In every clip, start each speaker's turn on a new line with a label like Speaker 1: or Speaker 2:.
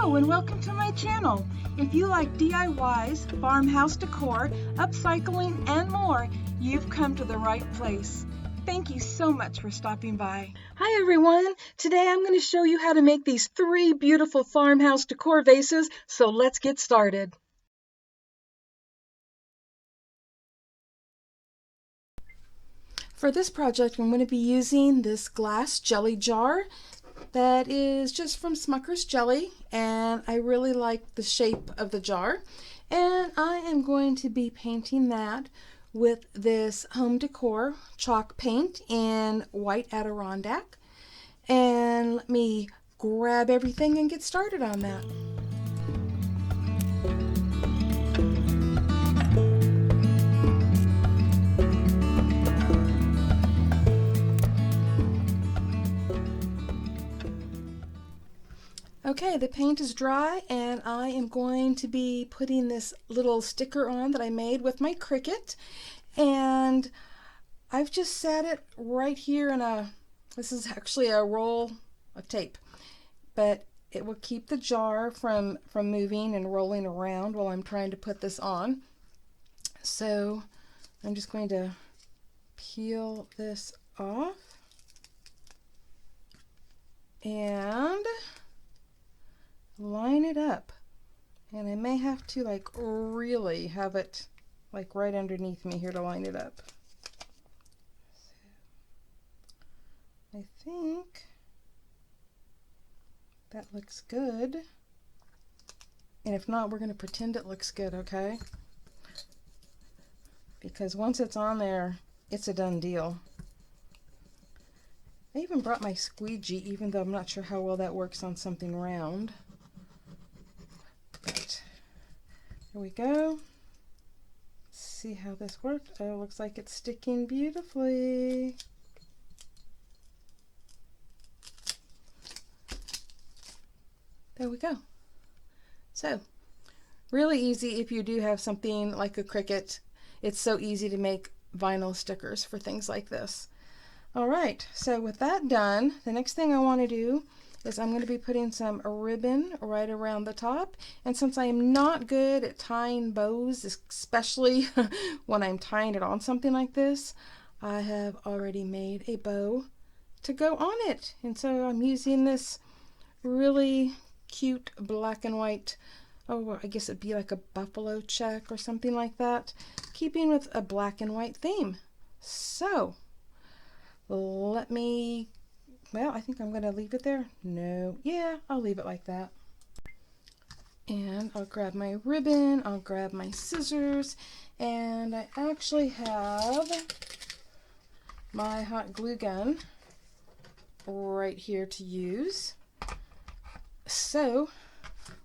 Speaker 1: Hello and welcome to my channel. If you like DIYs, farmhouse decor, upcycling, and more, you've come to the right place. Thank you so much for stopping by. Hi everyone! Today I'm going to show you how to make these 3 beautiful farmhouse decor vases, so let's get started. For this project, I'm going to be using this glass jelly jar that is just from Smucker's Jelly, and I really like the shape of the jar. And I am going to be painting that with this home decor chalk paint in white Adirondack. And let me grab everything and get started on that. Okay, the paint is dry and I am going to be putting this little sticker on that I made with my Cricut, and I've just set it right here in this is actually a roll of tape, but it will keep the jar from moving and rolling around while I'm trying to put this on. So I'm just going to peel this off and line it up, and I may have to like really have it like right underneath me here to line it up. So I think that looks good, and if not, we're going to pretend it looks good, okay? Because once it's on there, it's a done deal. I even brought my squeegee, even though I'm not sure how well that works on something round. Here we go. Let's see how this works. Oh, looks like it's sticking beautifully. There we go. So, really easy if you do have something like a Cricut. It's so easy to make vinyl stickers for things like this. All right, so with that done, the next thing I want to do is I'm going to be putting some ribbon right around the top. And since I am not good at tying bows, especially when I'm tying it on something like this, I have already made a bow to go on it. And so I'm using this really cute black and white, oh, I guess it'd be like a buffalo check or something like that, keeping with a black and white theme. So let me, well, I think I'm going to leave it there. No, yeah, I'll leave it like that. And I'll grab my ribbon, I'll grab my scissors, and I actually have my hot glue gun right here to use. So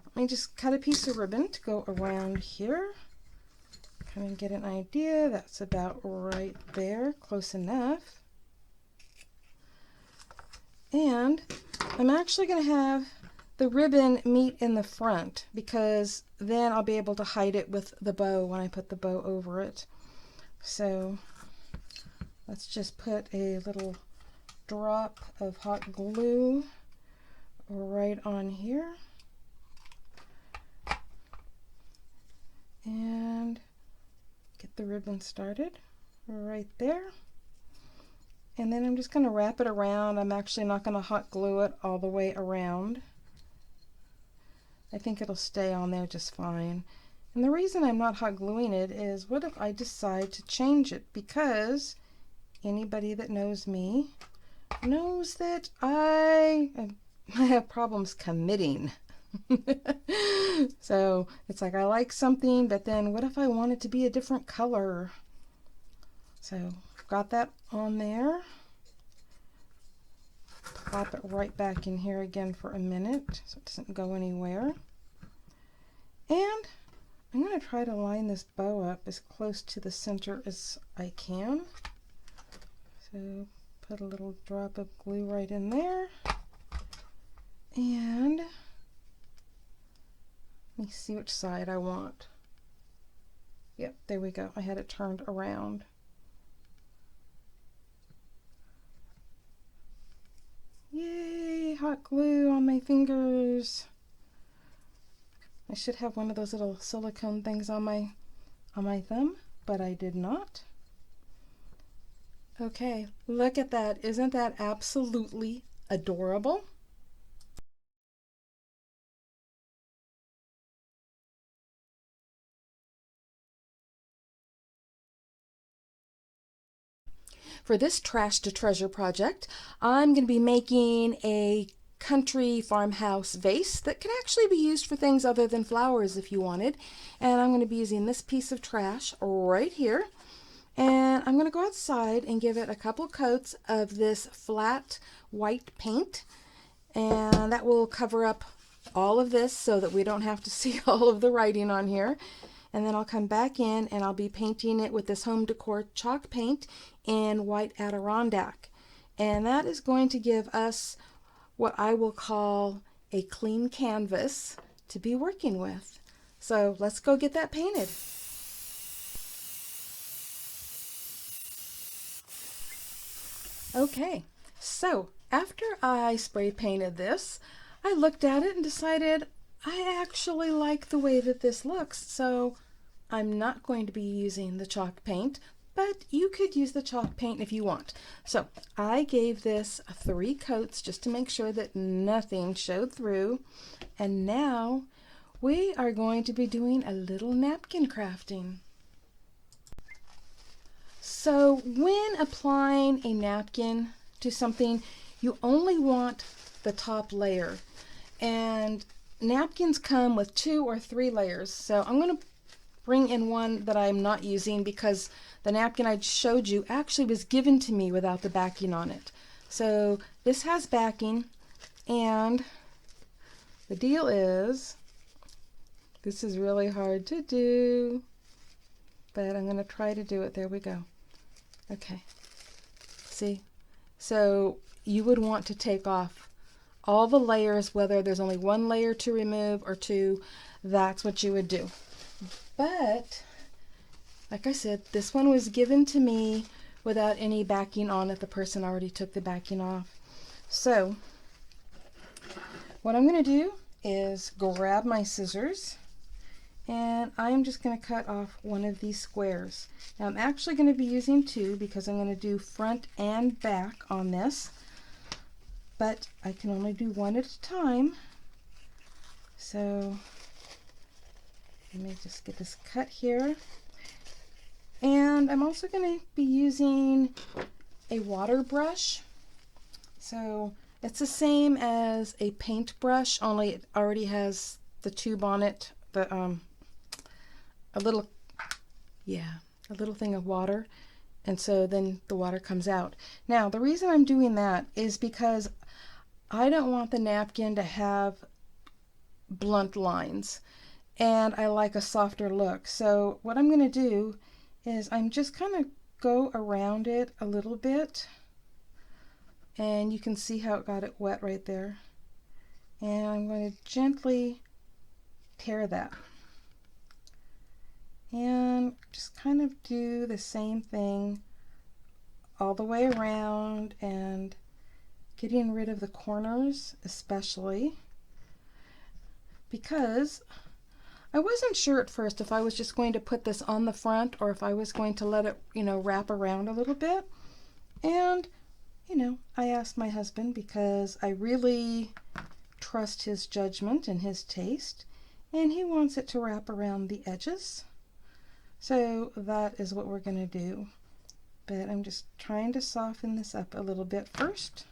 Speaker 1: let me just cut a piece of ribbon to go around here. Kind of get an idea. That's about right there, close enough. And I'm actually going to have the ribbon meet in the front, because then I'll be able to hide it with the bow when I put the bow over it. So let's just put a little drop of hot glue right on here. And get the ribbon started right there. And then I'm just going to wrap it around. I'm actually not going to hot glue it all the way around. I think it'll stay on there just fine. And the reason I'm not hot gluing it is, what if I decide to change it? Because anybody that knows me knows that I have problems committing. So it's like I like something, but then what if I want it to be a different color? So got that on there. Pop it right back in here again for a minute so it doesn't go anywhere. And I'm going to try to line this bow up as close to the center as I can. So put a little drop of glue right in there. And let me see which side I want. Yep, there we go. I had it turned around. Yay, hot glue on my fingers. I should have one of those little silicone things on my thumb, but I did not. Okay, look at that. Isn't that absolutely adorable? For this Trash to Treasure project, I'm going to be making a country farmhouse vase that can actually be used for things other than flowers if you wanted. And I'm going to be using this piece of trash right here. And I'm going to go outside and give it a couple coats of this flat white paint. And that will cover up all of this so that we don't have to see all of the writing on here. And then I'll come back in and I'll be painting it with this home decor chalk paint in white Adirondack. And that is going to give us what I will call a clean canvas to be working with. So let's go get that painted. Okay, so after I spray painted this, I looked at it and decided I actually like the way that this looks, so I'm not going to be using the chalk paint, but you could use the chalk paint if you want. So I gave this 3 coats just to make sure that nothing showed through, and now we are going to be doing a little napkin crafting. So when applying a napkin to something, you only want the top layer, and napkins come with 2 or 3 layers. So I'm going to bring in one that I'm not using because the napkin I showed you actually was given to me without the backing on it. So this has backing, and the deal is, this is really hard to do, but I'm going to try to do it. There we go. Okay, see? So you would want to take off all the layers, whether there's only 1 layer to remove or 2, that's what you would do. But like I said, this one was given to me without any backing on it. The person already took the backing off. So what I'm going to do is grab my scissors, and I'm just going to cut off one of these squares. Now I'm actually going to be using 2 because I'm going to do front and back on this, but I can only do 1 at a time. So let me just get this cut here. And I'm also going to be using a water brush. So it's the same as a paintbrush, only it already has the tube on it, a little thing of water, and so then the water comes out. Now the reason I'm doing that is because I don't want the napkin to have blunt lines, and I like a softer look. So what I'm going to do is I'm just kind of go around it a little bit, and you can see how it got it wet right there, and I'm going to gently tear that, and just kind of do the same thing all the way around, and getting rid of the corners especially, because I wasn't sure at first if I was just going to put this on the front or if I was going to let it, wrap around a little bit. And, I asked my husband because I really trust his judgment and his taste, and he wants it to wrap around the edges. So that is what we're going to do. But I'm just trying to soften this up a little bit first.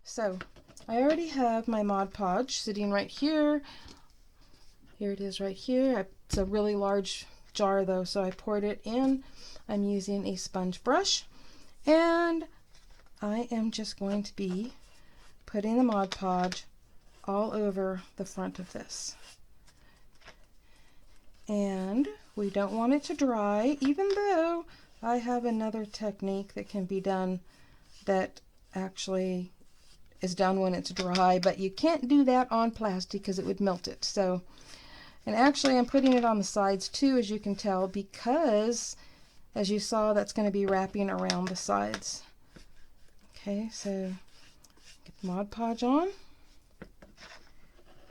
Speaker 1: So I already have my Mod Podge sitting right here. Here it is right here. It's a really large jar though, so I poured it in. I'm using a sponge brush, and I am just going to be putting the Mod Podge all over the front of this. And we don't want it to dry, even though I have another technique that can be done that actually is done when it's dry, but you can't do that on plastic because it would melt it. So, and actually I'm putting it on the sides too, as you can tell, because as you saw, that's going to be wrapping around the sides. Okay, so get the Mod Podge on.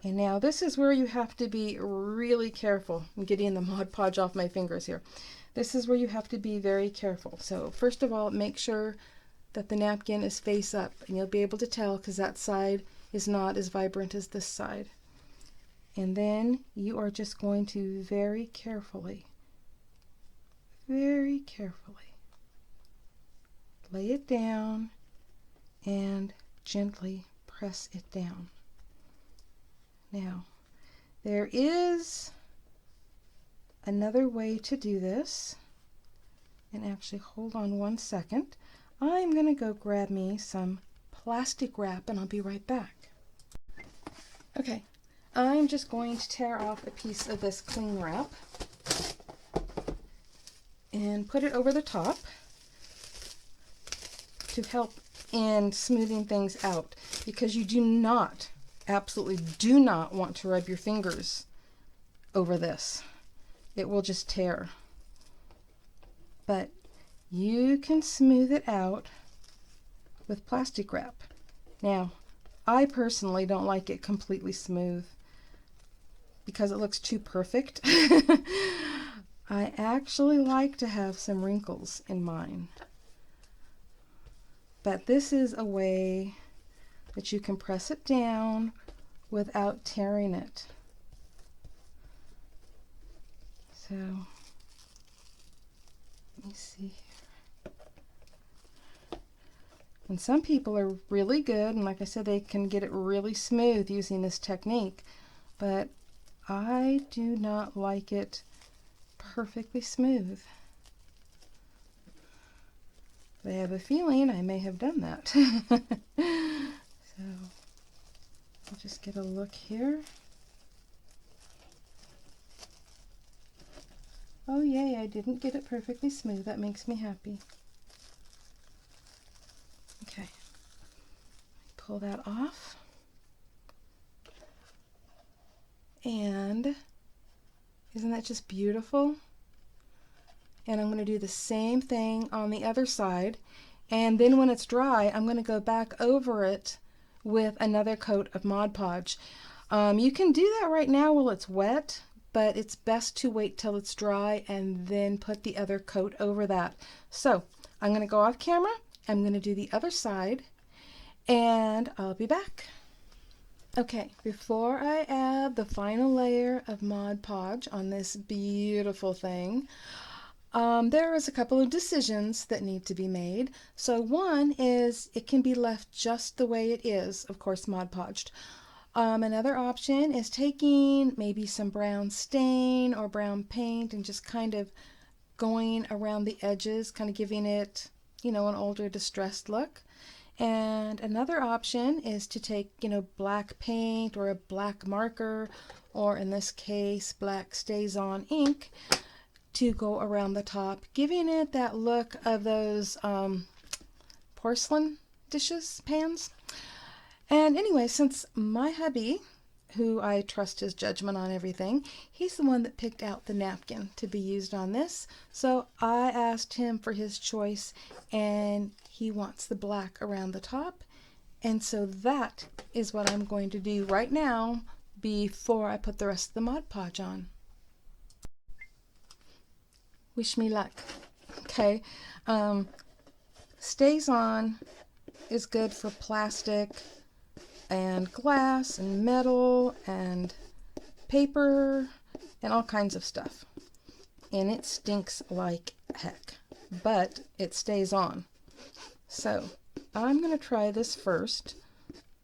Speaker 1: And now this is where you have to be really careful. I'm getting the Mod Podge off my fingers here. This is where you have to be very careful. So first of all, make sure that the napkin is face up, and you'll be able to tell because that side is not as vibrant as this side. And then you are just going to very carefully lay it down and gently press it down. Now, there is another way to do this, and actually hold on one second. I'm going to go grab me some plastic wrap and I'll be right back. Okay, I'm just going to tear off a piece of this cling wrap and put it over the top to help in smoothing things out, because you do not, absolutely do not want to rub your fingers over this. It will just tear. But you can smooth it out with plastic wrap. Now, I personally don't like it completely smooth because it looks too perfect. I actually like to have some wrinkles in mine. But this is a way that you can press it down without tearing it. So, let me see here. And some people are really good, and like I said, they can get it really smooth using this technique, but I do not like it perfectly smooth. I have a feeling I may have done that. So, I'll just get a look here. Oh yay, I didn't get it perfectly smooth. That makes me happy. Okay, pull that off. And isn't that just beautiful? And I'm going to do the same thing on the other side. And then when it's dry, I'm going to go back over it with another coat of Mod Podge. You can do that right now while it's wet, but it's best to wait till it's dry and then put the other coat over that. So I'm going to go off camera. I'm going to do the other side, and I'll be back. Okay, before I add the final layer of Mod Podge on this beautiful thing, there is a couple of decisions that need to be made. So one is it can be left just the way it is, of course, Mod Podged. Another option is taking maybe some brown stain or brown paint and just kind of going around the edges, kind of giving it, you know, an older distressed look. And another option is to take, you know, black paint or a black marker, or in this case, black StazOn ink, to go around the top, giving it that look of those porcelain dishes, pans. And anyway, since my hubby, who I trust his judgment on everything, he's the one that picked out the napkin to be used on this. So I asked him for his choice, and he wants the black around the top. And so that is what I'm going to do right now before I put the rest of the Mod Podge on. Wish me luck. Okay. StazOn is good for plastic and glass and metal and paper and all kinds of stuff. And it stinks like heck, but it stays on. So I'm going to try this first,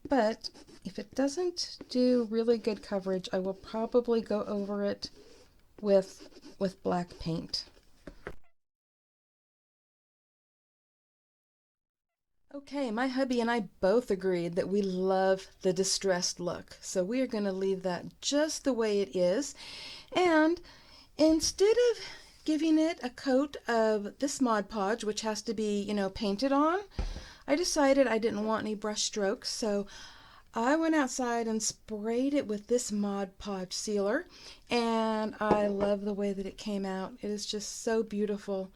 Speaker 1: but if it doesn't do really good coverage, I will probably go over it with black paint. Okay, my hubby and I both agreed that we love the distressed look, so we are going to leave that just the way it is. And instead of giving it a coat of this Mod Podge, which has to be, you know, painted on, I decided I didn't want any brush strokes, so I went outside and sprayed it with this Mod Podge Sealer, and I love the way that it came out. It is just so beautiful.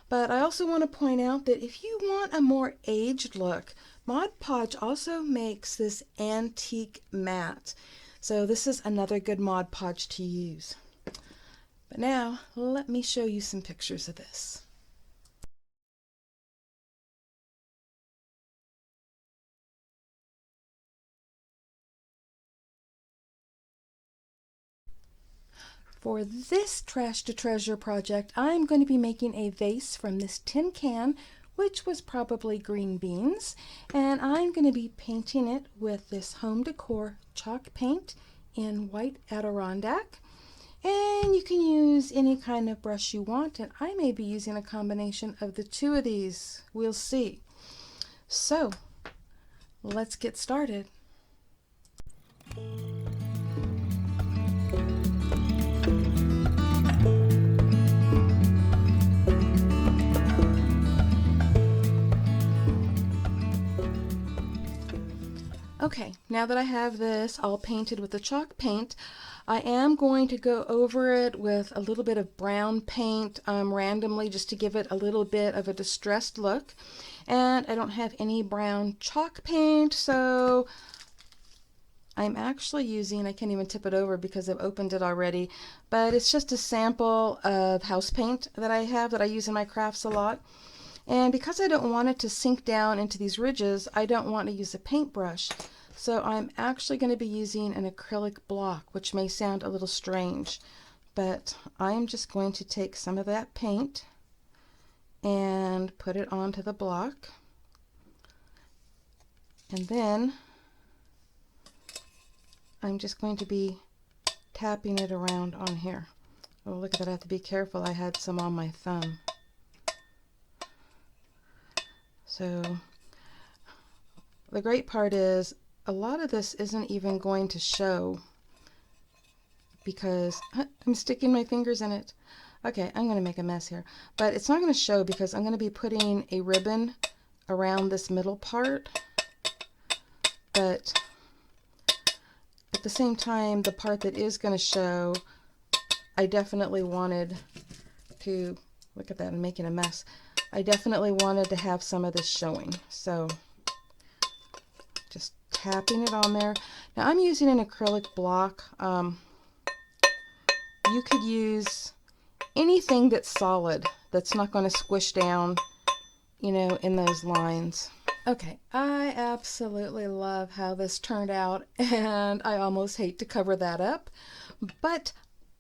Speaker 1: But I also want to point out that if you want a more aged look, Mod Podge also makes this antique matte. So this is another good Mod Podge to use. But now, let me show you some pictures of this. For this Trash to Treasure project, I'm going to be making a vase from this tin can, which was probably green beans, and I'm going to be painting it with this home decor chalk paint in white Adirondack. And you can use any kind of brush you want, and I may be using a combination of the two of these. We'll see. So, let's get started. Okay, now that I have this all painted with the chalk paint, I am going to go over it with a little bit of brown paint randomly, just to give it a little bit of a distressed look. And I don't have any brown chalk paint, so I'm actually using, I can't even tip it over because I've opened it already, but it's just a sample of house paint that I have that I use in my crafts a lot. And because I don't want it to sink down into these ridges, I don't want to use a paintbrush. So I'm actually going to be using an acrylic block, which may sound a little strange, but I'm just going to take some of that paint and put it onto the block. And then I'm just going to be tapping it around on here. Oh, look at that, I have to be careful. I had some on my thumb. So the great part is a lot of this isn't even going to show because I'm sticking my fingers in it. Okay, I'm going to make a mess here, but it's not going to show because I'm going to be putting a ribbon around this middle part. But at the same time, the part that is going to show, I definitely wanted to, look at that, I'm making a mess. I definitely wanted to have some of this showing, so just tapping it on there. Now I'm using an acrylic block. You could use anything that's solid, that's not going to squish down, you know, in those lines. Okay, I absolutely love how this turned out, and I almost hate to cover that up, but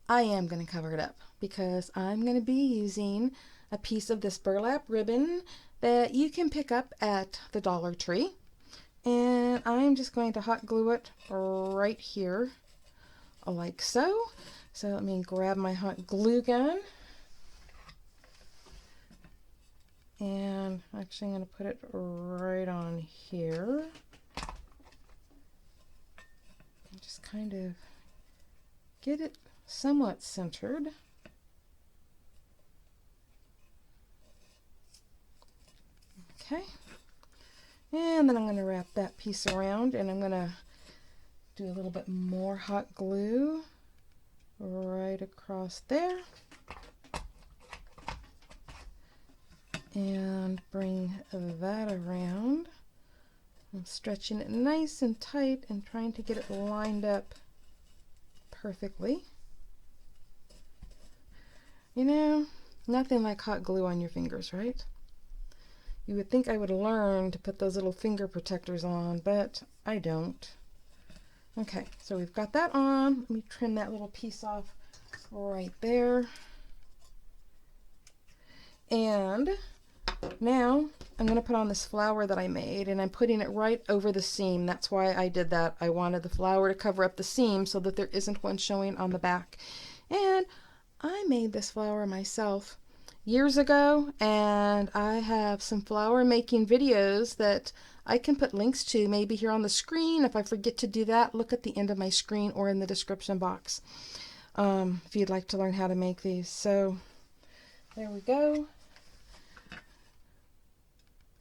Speaker 1: I am going to cover it up because I'm going to be using a piece of this burlap ribbon that you can pick up at the Dollar Tree, and I'm just going to hot glue it right here like so. So let me grab my hot glue gun, and actually I'm going to put it right on here and just kind of get it somewhat centered. Okay, and then I'm going to wrap that piece around, and I'm going to do a little bit more hot glue right across there and bring that around. I'm stretching it nice and tight and trying to get it lined up perfectly. You know, nothing like hot glue on your fingers, right? You would think I would learn to put those little finger protectors on, but I don't. Okay, so we've got that on. Let me trim that little piece off right there. And now I'm going to put on this flower that I made, and I'm putting it right over the seam. That's why I did that. I wanted the flower to cover up the seam so that there isn't one showing on the back. And I made this flower myself years ago, and I have some flower making videos that I can put links to maybe here on the screen. If I forget to do that, look at the end of my screen or in the description box if you'd like to learn how to make these. So there we go.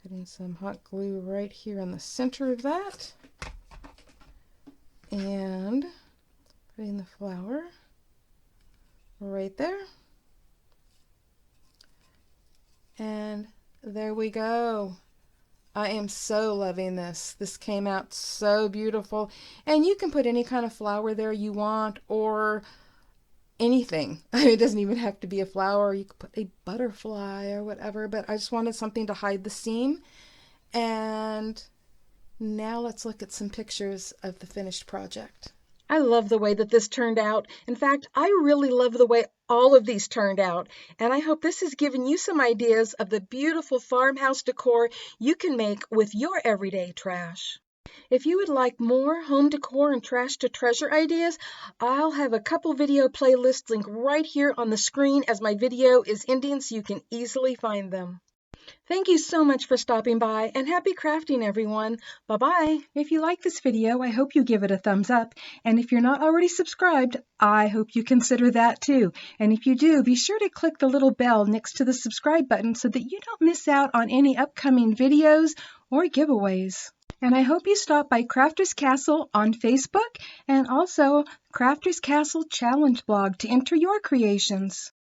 Speaker 1: Putting some hot glue right here in the center of that. And putting the flower right there. And there we go. I am so loving this. This came out so beautiful. And you can put any kind of flower there you want, or anything. It doesn't even have to be a flower. You could put a butterfly or whatever, but I just wanted something to hide the seam. And now let's look at some pictures of the finished project. I love the way that this turned out. In fact, I really love the way all of these turned out. And I hope this has given you some ideas of the beautiful farmhouse decor you can make with your everyday trash. If you would like more home decor and trash to treasure ideas, I'll have a couple video playlists linked right here on the screen as my video is ending so you can easily find them. Thank you so much for stopping by, and happy crafting, everyone. Bye-bye. If you like this video, I hope you give it a thumbs up. And if you're not already subscribed, I hope you consider that too. And if you do, be sure to click the little bell next to the subscribe button so that you don't miss out on any upcoming videos or giveaways. And I hope you stop by Crafters Castle on Facebook and also Crafters Castle Challenge blog to enter your creations.